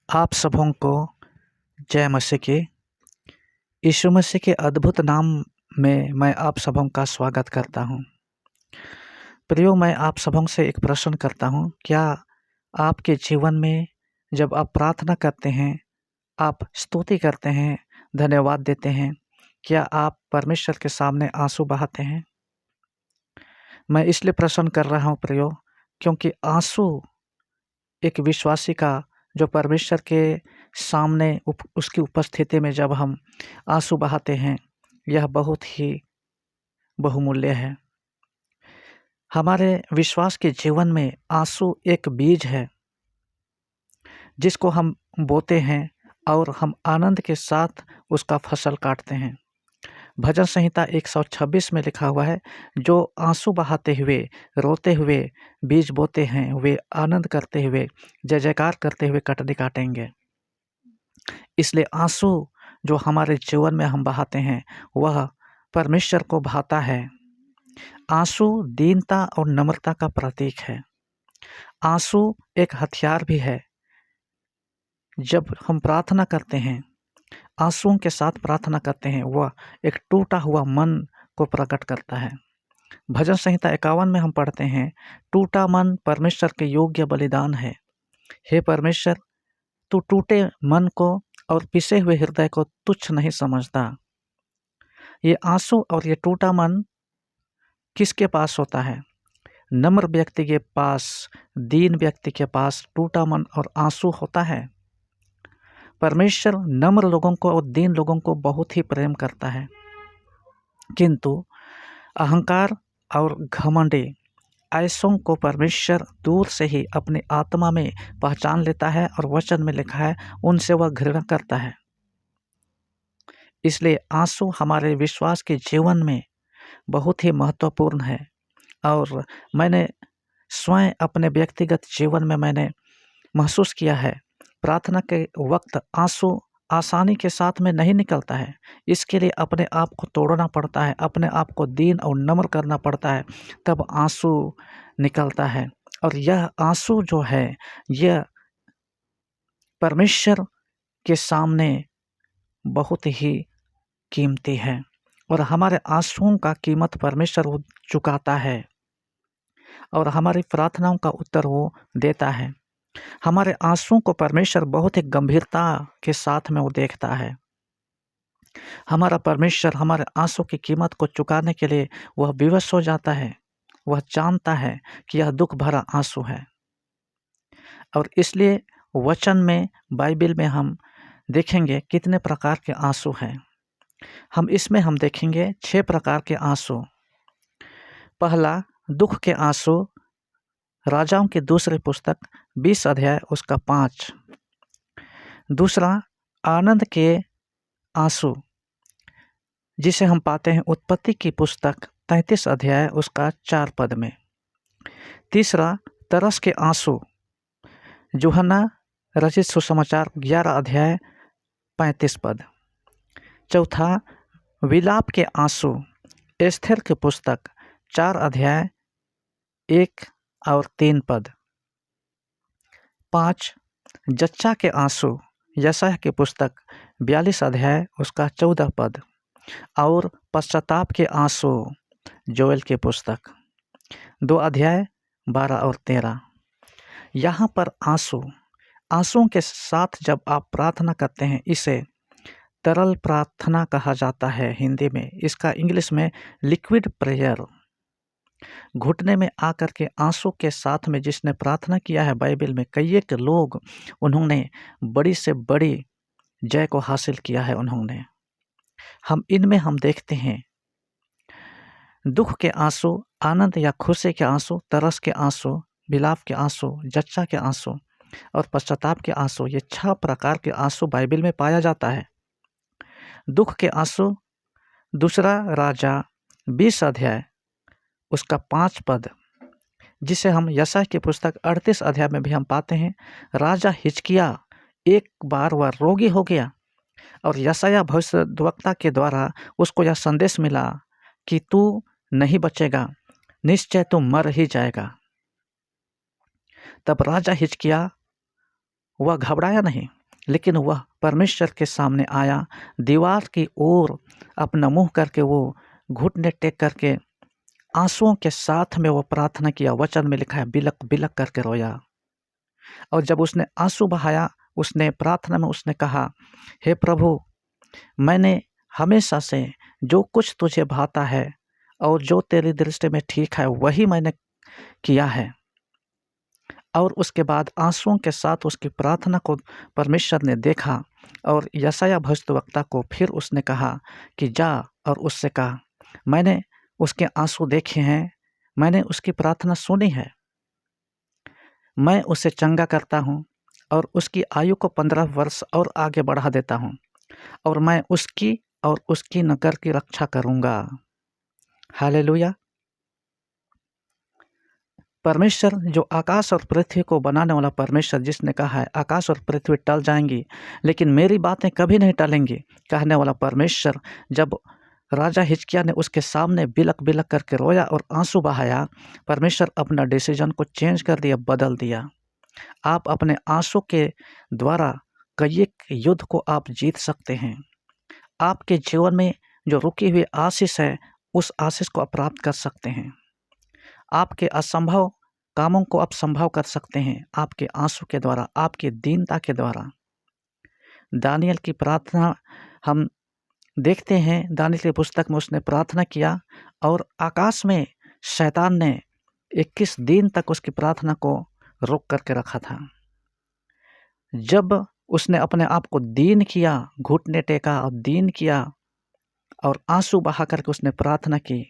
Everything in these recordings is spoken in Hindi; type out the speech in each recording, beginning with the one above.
आप सबों को जय मसीह की। यीशु मसीह के अद्भुत नाम में मैं आप सबों का स्वागत करता हूँ। प्रियो, मैं आप सबों से एक प्रश्न करता हूँ, क्या आपके जीवन में जब आप प्रार्थना करते हैं, आप स्तुति करते हैं, धन्यवाद देते हैं, क्या आप परमेश्वर के सामने आंसू बहाते हैं? मैं इसलिए प्रश्न कर रहा हूँ प्रियो, क्योंकि आंसू एक विश्वासी का जो परमेश्वर के सामने उसकी उपस्थिति में जब हम आंसू बहाते हैं, यह बहुत ही बहुमूल्य है। हमारे विश्वास के जीवन में आंसू एक बीज है जिसको हम बोते हैं और हम आनंद के साथ उसका फसल काटते हैं। भजन संहिता 126 में लिखा हुआ है, जो आंसू बहाते हुए, रोते हुए बीज बोते हैं, वे आनंद करते हुए, जय जयकार करते हुए कटनी काटेंगे। इसलिए आंसू जो हमारे जीवन में हम बहाते हैं, वह परमेश्वर को भाता है। आंसू दीनता और नम्रता का प्रतीक है। आंसू एक हथियार भी है। जब हम प्रार्थना करते हैं, आंसुओं के साथ प्रार्थना करते हैं, वह एक टूटा हुआ मन को प्रकट करता है। भजन संहिता 51 में हम पढ़ते हैं, टूटा मन परमेश्वर के योग्य बलिदान है। हे परमेश्वर, तू टूटे मन को और पिसे हुए हृदय को तुच्छ नहीं समझता। ये आंसू और ये टूटा मन किसके पास होता है? नम्र व्यक्ति के पास, दीन व्यक्ति के पास टूटा मन और आंसू होता है। परमेश्वर नम्र लोगों को और दीन लोगों को बहुत ही प्रेम करता है, किंतु अहंकार और घमंडी ऐसों को परमेश्वर दूर से ही अपनी आत्मा में पहचान लेता है और वचन में लिखा है, उनसे वह घृणा करता है। इसलिए आंसू हमारे विश्वास के जीवन में बहुत ही महत्वपूर्ण है। और मैंने स्वयं अपने व्यक्तिगत जीवन में मैंने महसूस किया है, प्रार्थना के वक्त आंसू आसानी के साथ में नहीं निकलता है। इसके लिए अपने आप को तोड़ना पड़ता है, अपने आप को दीन और नम्र करना पड़ता है, तब आंसू निकलता है। और यह आंसू जो है, यह परमेश्वर के सामने बहुत ही कीमती है और हमारे आंसुओं का कीमत परमेश्वर वो चुकाता है और हमारी प्रार्थनाओं का उत्तर वो देता है। हमारे आंसुओं को परमेश्वर बहुत ही गंभीरता के साथ में वो देखता है। हमारा परमेश्वर हमारे आंसू की कीमत को चुकाने के लिए वह विवश हो जाता है। वह जानता है कि यह दुख भरा आंसू है और इसलिए वचन में, बाइबल में हम देखेंगे कितने प्रकार के आंसू हैं। हम देखेंगे 6 प्रकार के आंसू। पहला, दुख के आंसू, राजाओं की दूसरी पुस्तक 20 अध्याय उसका 5। दूसरा, आनंद के आंसू, जिसे हम पाते हैं उत्पत्ति की पुस्तक 33 अध्याय उसका 4 पद में। तीसरा, तरस के आंसू, यूहन्ना रचित सुसमाचार 11 अध्याय 35 पद। चौथा, विलाप के आंसू, एस्थेर की पुस्तक 4 अध्याय 1 और 3 पद। 5, जच्चा के आंसू, यशायाह की पुस्तक 42 अध्याय उसका 14 पद। और पश्चाताप के आंसू, जोएल की पुस्तक 2 अध्याय 12 और 13। यहाँ पर आंसुओं के साथ जब आप प्रार्थना करते हैं, इसे तरल प्रार्थना कहा जाता है हिंदी में। इसका इंग्लिश में लिक्विड प्रेयर। घुटने में आकर के आंसू के साथ में जिसने प्रार्थना किया है, बाइबल में कई एक लोग, उन्होंने बड़ी से बड़ी जय को हासिल किया है। इनमें हम देखते हैं दुख के आंसू, आनंद या खुशी के आंसू, तरस के आंसू, विलाप के आंसू, जच्चा के आंसू और पश्चाताप के आंसू। ये 6 प्रकार के आंसू बाइबल में पाया जाता है। दुख के आंसू, दूसरा राजा 20 अध्याय उसका 5 पद, जिसे हम यशायाह की पुस्तक 38 अध्याय में भी हम पाते हैं। राजा हिजकिय्याह एक बार वह रोगी हो गया और यशायाह भविष्यद्वक्ता के द्वारा उसको यह संदेश मिला कि तू नहीं बचेगा, निश्चय तू मर ही जाएगा। तब राजा हिजकिय्याह वह घबराया नहीं, लेकिन वह परमेश्वर के सामने आया, दीवार की ओर अपना मुँह करके वो घुटने टेक करके आंसुओं के साथ में वो प्रार्थना किया। वचन में लिखा है बिलक बिलक करके रोया। और जब उसने आंसू बहाया, उसने प्रार्थना में उसने कहा, हे प्रभु, मैंने हमेशा से जो कुछ तुझे भाता है और जो तेरी दृष्टि में ठीक है वही मैंने किया है। और उसके बाद आंसुओं के साथ उसकी प्रार्थना को परमेश्वर ने देखा और यशायाह भविष्यद्वक्ता को फिर उसने कहा कि जा और उससे कहा, मैंने उसके आंसू देखे हैं, मैंने उसकी प्रार्थना सुनी है, मैं उसे चंगा करता हूँ और उसकी आयु को 15 वर्ष और आगे बढ़ा देता हूँ और मैं उसकी और उसकी नगर की रक्षा करूँगा। हालेलुया। परमेश्वर जो आकाश और पृथ्वी को बनाने वाला परमेश्वर, जिसने कहा है आकाश और पृथ्वी टल जाएंगी लेकिन मेरी बातें कभी नहीं टलेंगी, कहने वाला परमेश्वर, जब राजा हिजकिय्याह ने उसके सामने बिलक बिलक करके रोया और आंसू बहाया, परमेश्वर अपना डिसीजन को चेंज कर दिया, बदल दिया। आप अपने आंसू के द्वारा कई एक युद्ध को आप जीत सकते हैं। आपके जीवन में जो रुकी हुई आशीष है, उस आशीष को आप प्राप्त कर सकते हैं। आपके असंभव कामों को आप संभव कर सकते हैं आपके आंसू के द्वारा, आपकी दीनता के द्वारा। दानियल की प्रार्थना हम देखते हैं, दानियल की पुस्तक में उसने प्रार्थना किया और आकाश में शैतान ने 21 दिन तक उसकी प्रार्थना को रोक करके रखा था। जब उसने अपने आप को दीन किया, घुटने टेका और दीन किया और आंसू बहा करके उसने प्रार्थना की,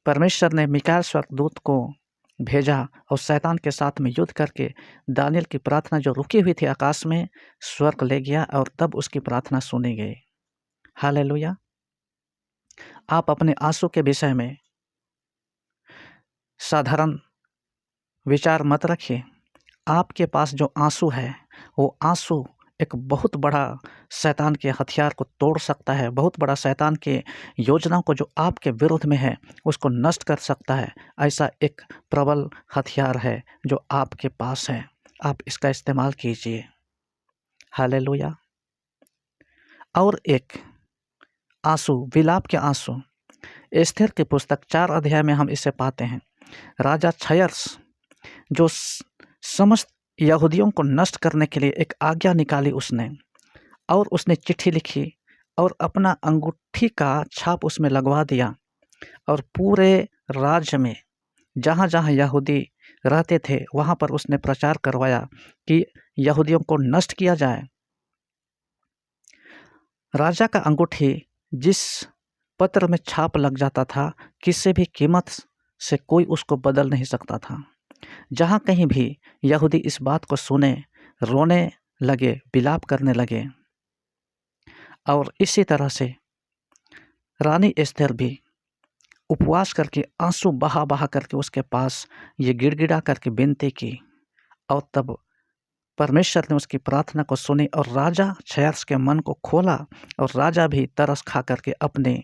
परमेश्वर ने मिकाएल स्वर्गदूत को भेजा और शैतान के साथ में युद्ध करके दानियल की प्रार्थना जो रुकी हुई थी आकाश में, स्वर्ग ले गया और तब उसकी प्रार्थना सुनी गई। हालेलुया। आप अपने आंसू के विषय में साधारण विचार मत रखिए। आपके पास जो आंसू है, वो आंसू एक बहुत बड़ा शैतान के हथियार को तोड़ सकता है, बहुत बड़ा शैतान के योजनाओं को जो आपके विरुद्ध में है उसको नष्ट कर सकता है। ऐसा एक प्रबल हथियार है जो आपके पास है, आप इसका इस्तेमाल कीजिए। हालेलुया। और एक आंसू, विलाप के आंसू, एस्थेर की पुस्तक 4 अध्याय में हम इसे पाते हैं। राजा क्षयर्स जो समस्त यहूदियों को नष्ट करने के लिए एक आज्ञा निकाली उसने, और उसने चिट्ठी लिखी और अपना अंगूठी का छाप उसमें लगवा दिया और पूरे राज्य में जहाँ जहाँ यहूदी रहते थे वहाँ पर उसने प्रचार करवाया कि यहूदियों को नष्ट किया जाए। राजा का अंगूठी जिस पत्र में छाप लग जाता था, किसी भी कीमत से कोई उसको बदल नहीं सकता था। जहाँ कहीं भी यहूदी इस बात को सुने, रोने लगे, विलाप करने लगे। और इसी तरह से रानी एस्थेर भी उपवास करके आंसू बहा बहा करके उसके पास ये गिड़गिड़ा करके विनती की और तब परमेश्वर ने उसकी प्रार्थना को सुनी और राजा क्षयर्स के मन को खोला और राजा भी तरस खा करके अपने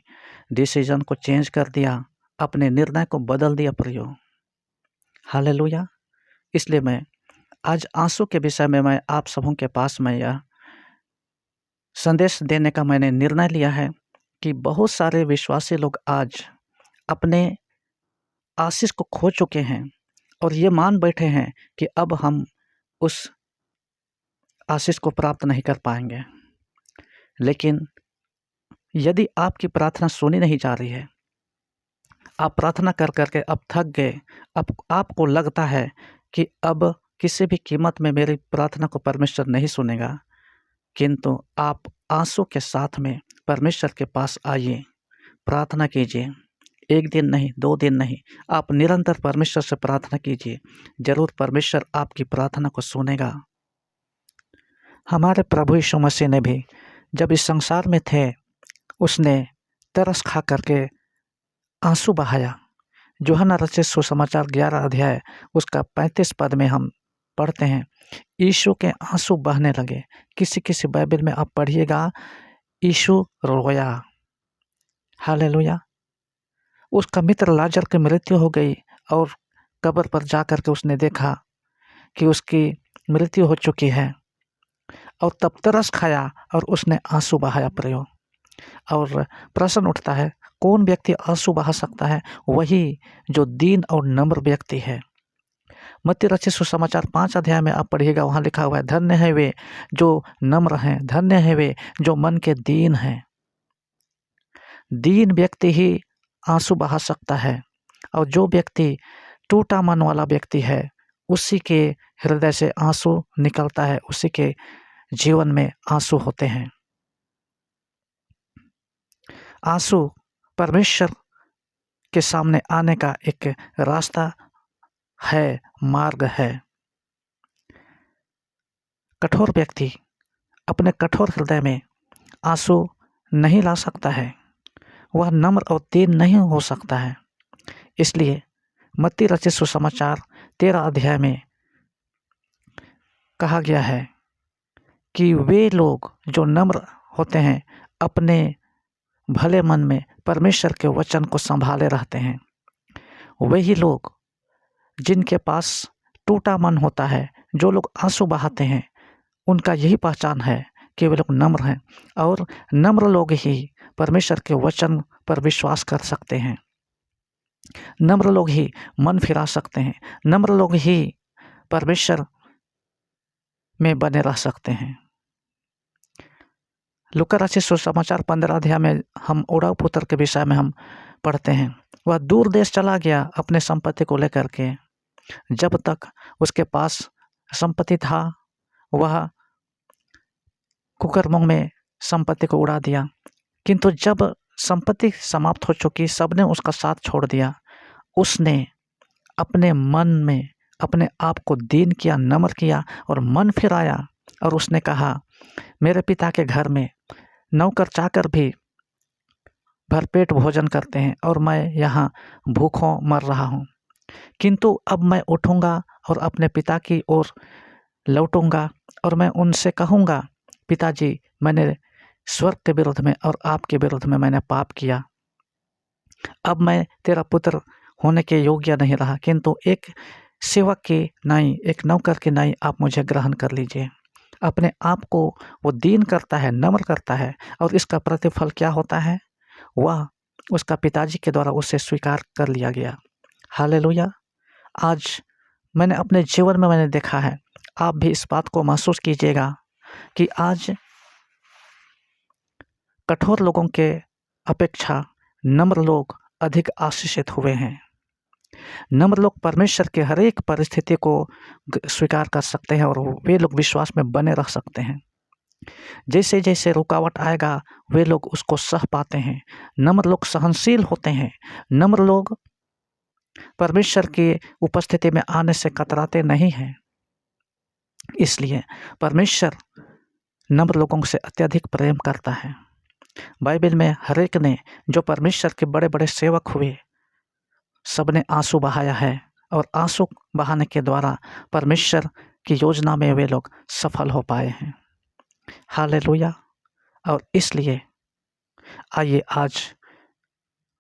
डिसीजन को चेंज कर दिया, अपने निर्णय को बदल दिया प्रियो। हालेलुया। इसलिए मैं आज आंसू के विषय में मैं आप सबों के पास में यह संदेश देने का मैंने निर्णय लिया है कि बहुत सारे विश्वासी लोग आज अपने आशीष को खो चुके हैं और ये मान बैठे हैं कि अब हम उस आशीष को प्राप्त नहीं कर पाएंगे। लेकिन यदि आपकी प्रार्थना सुनी नहीं जा रही है, आप प्रार्थना कर करके अब थक गए, अब आपको लगता है कि अब किसी भी कीमत में मेरी प्रार्थना को परमेश्वर नहीं सुनेगा, किंतु आप आंसू के साथ में परमेश्वर के पास आइए, प्रार्थना कीजिए। 1 दिन नहीं, 2 दिन नहीं, आप निरंतर परमेश्वर से प्रार्थना कीजिए, जरूर परमेश्वर आपकी प्रार्थना को सुनेगा। हमारे प्रभु यीशु मसीह ने भी जब इस संसार में थे, उसने तरस खा करके आंसू बहाया। यूहन्ना रचित सुसमाचार 11 अध्याय उसका 35 पद में हम पढ़ते हैं, यीशु के आंसू बहने लगे। किसी किसी बाइबल में आप पढ़िएगा, यीशु रोया। हालेलुया। उसका मित्र लाजर की मृत्यु हो गई और कब्र पर जा कर के उसने देखा कि उसकी मृत्यु हो चुकी है, और तब तरस खाया और उसने आंसू बहाया प्रयो। और प्रश्न उठता है, कौन व्यक्ति आंसू बहा सकता है? वही जो दीन और नम्र व्यक्ति है। मत्ती रचित सुसमाचार 5 अध्याय में आप पढ़िएगा, वहाँ लिखा हुआ है, धन्य है वे जो नम्र हैं, धन्य है वे जो मन के दीन हैं। दीन व्यक्ति ही आंसू बहा सकता है, और जो व्यक्ति टूटा मन वाला व्यक्ति है, उसी के हृदय से आंसू निकलता है, उसी के जीवन में आंसू होते हैं। आंसू परमेश्वर के सामने आने का एक रास्ता है, मार्ग है। कठोर व्यक्ति अपने कठोर हृदय में आंसू नहीं ला सकता है, वह नम्र और दीन नहीं हो सकता है। इसलिए मत्ती रचित सुसमाचार 13 अध्याय में कहा गया है कि वे लोग जो नम्र होते हैं, अपने भले मन में परमेश्वर के वचन को संभाले रहते हैं। वही लोग जिनके पास टूटा मन होता है, जो लोग आंसू बहाते हैं, उनका यही पहचान है कि वे लोग नम्र हैं, और नम्र लोग ही परमेश्वर के वचन पर विश्वास कर सकते हैं। नम्र लोग ही मन फिरा सकते हैं, नम्र लोग ही परमेश्वर में बने रह सकते हैं। लूका रचित सुसमाचार 15 अध्याय में हम ओड़ाऊ पुत्र के विषय में हम पढ़ते हैं। वह दूर देश चला गया अपने संपत्ति को लेकर के। जब तक उसके पास संपत्ति था, वह कुकर्मों में संपत्ति को उड़ा दिया, किंतु जब संपत्ति समाप्त हो चुकी, सबने उसका साथ छोड़ दिया, उसने अपने मन में अपने आप को दीन किया, नम्र किया और मन फिराया, और उसने कहा, मेरे पिता के घर में नौकर चाकर भी भरपेट भोजन करते हैं और मैं यहाँ भूखों मर रहा हूँ, किंतु अब मैं उठूँगा और अपने पिता की ओर लौटूँगा और मैं उनसे कहूँगा, पिताजी, मैंने स्वर्ग के विरुद्ध में और आपके विरुद्ध में मैंने पाप किया। अब मैं तेरा पुत्र होने के योग्य नहीं रहा, किंतु एक सेवक की नाई, एक नौकर की नाई आप मुझे ग्रहण कर लीजिए। अपने आप को वो दीन करता है, नम्र करता है, और इसका प्रतिफल क्या होता है? वह उसका पिताजी के द्वारा उसे स्वीकार कर लिया गया। हालेलुया। आज मैंने अपने जीवन में मैंने देखा है, आप भी इस बात को महसूस कीजिएगा कि आज कठोर लोगों के अपेक्षा नम्र लोग अधिक आशीषित हुए हैं। नम्र लोग परमेश्वर के हर एक परिस्थिति को स्वीकार कर सकते हैं और वे लोग विश्वास में बने रह सकते हैं। जैसे जैसे रुकावट आएगा, वे लोग उसको सह पाते हैं। नम्र लोग सहनशील होते हैं। नम्र लोग परमेश्वर की उपस्थिति में आने से कतराते नहीं हैं। इसलिए परमेश्वर नम्र लोगों से अत्यधिक प्रेम करता है। बाइबल में हर एक ने जो परमेश्वर के बड़े बड़े सेवक हुए, सबने आंसू बहाया है, और आंसू बहाने के द्वारा परमेश्वर की योजना में वे लोग सफल हो पाए हैं। हालेलुया। और इसलिए आइए, आज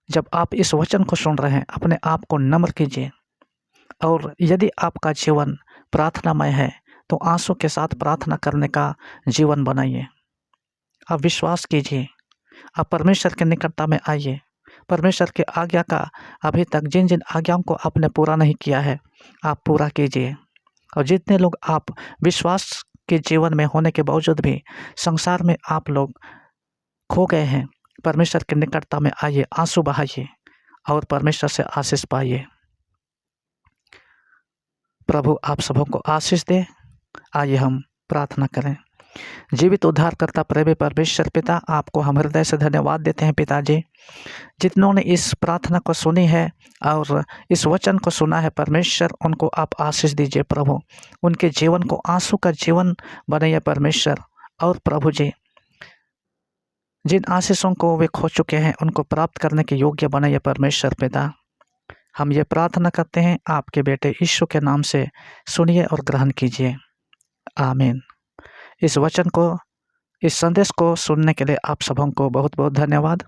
जब आप इस वचन को सुन रहे हैं, अपने आप को नम्र कीजिए, और यदि आपका जीवन प्रार्थनामय है तो आंसू के साथ प्रार्थना करने का जीवन बनाइए। आप विश्वास कीजिए, आप परमेश्वर के निकटता में आइए। परमेश्वर के आज्ञा का अभी तक जिन जिन आज्ञाओं को आपने पूरा नहीं किया है, आप पूरा कीजिए। और जितने लोग आप विश्वास के जीवन में होने के बावजूद भी संसार में आप लोग खो गए हैं, परमेश्वर के निकटता में आइए, आंसू बहाइए और परमेश्वर से आशीष पाइए। प्रभु आप सबों को आशीष दे। आइए हम प्रार्थना करें। जीवित उद्धारकर्ता प्रेमी परमेश्वर पिता, आपको हम हृदय से धन्यवाद देते हैं पिताजी, जितनों ने इस प्रार्थना को सुनी है और इस वचन को सुना है, परमेश्वर उनको आप आशीष दीजिए प्रभु। उनके जीवन को आंसू का जीवन बनाइए परमेश्वर। और प्रभु जी, जिन आशीषों को वे खो चुके हैं, उनको प्राप्त करने के योग्य बनाइए परमेश्वर पिता। हम ये प्रार्थना करते हैं आपके बेटे यीशु के नाम से, सुनिए और ग्रहण कीजिए। आमीन। इस वचन को, इस संदेश को सुनने के लिए आप सबों को बहुत बहुत धन्यवाद।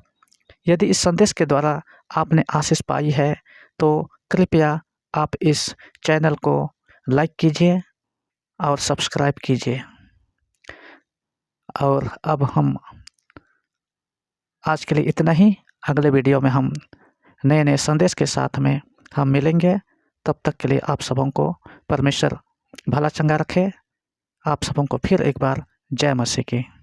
यदि इस संदेश के द्वारा आपने आशीष पाई है तो कृपया आप इस चैनल को लाइक कीजिए और सब्सक्राइब कीजिए। और अब हम आज के लिए इतना ही। अगले वीडियो में हम नए संदेश के साथ में हम मिलेंगे। तब तक के लिए आप सबों को परमेश्वर भला चंगा रखे। आप सबों को फिर एक बार जय मसीह की।